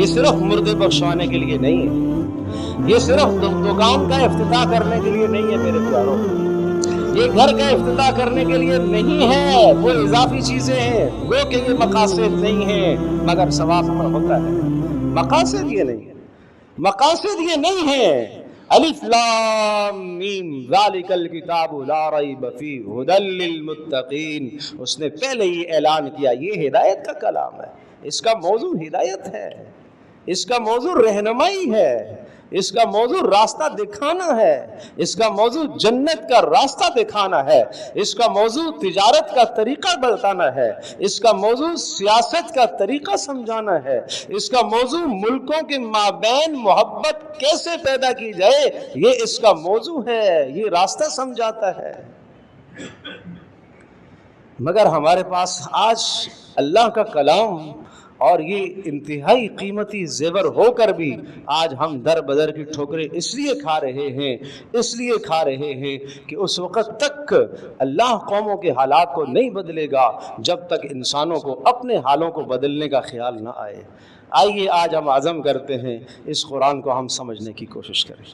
یہ صرف مردے بخشوانے کے لیے نہیں ہے، یہ صرف دکان کا افتتاح کرنے کے لیے نہیں ہے میرے پیاروں، یہ گھر کا افتتاح کرنے کے لیے نہیں ہے، وہ اضافی چیزیں ہیں، وہ کہ یہ مقاصد نہیں ہیں مگر ثواب پر ہوتا ہے، مقاصد یہ نہیں ہے، مقاصد یہ نہیں ہے۔ الف لام میم ذالک الکتاب لا ریب فیہ ھدی للمتقین، اس نے پہلے ہی اعلان کیا یہ ہدایت کا کلام ہے، اس کا موضوع ہدایت ہے، اس کا موضوع رہنمائی ہے، اس کا موضوع راستہ دکھانا ہے، اس کا موضوع جنت کا راستہ دکھانا ہے، اس کا موضوع تجارت کا طریقہ بتانا ہے، اس کا موضوع سیاست کا طریقہ سمجھانا ہے، اس کا موضوع ملکوں کے مابین محبت کیسے پیدا کی جائے یہ اس کا موضوع ہے، یہ راستہ سمجھاتا ہے۔ مگر ہمارے پاس آج اللہ کا کلام اور یہ انتہائی قیمتی زیور ہو کر بھی آج ہم در بدر کی ٹھوکریں اس لیے کھا رہے ہیں کہ اس وقت تک اللہ قوموں کے حالات کو نہیں بدلے گا جب تک انسانوں کو اپنے حالوں کو بدلنے کا خیال نہ آئے۔ آئیے آج ہم عزم کرتے ہیں اس قرآن کو ہم سمجھنے کی کوشش کریں۔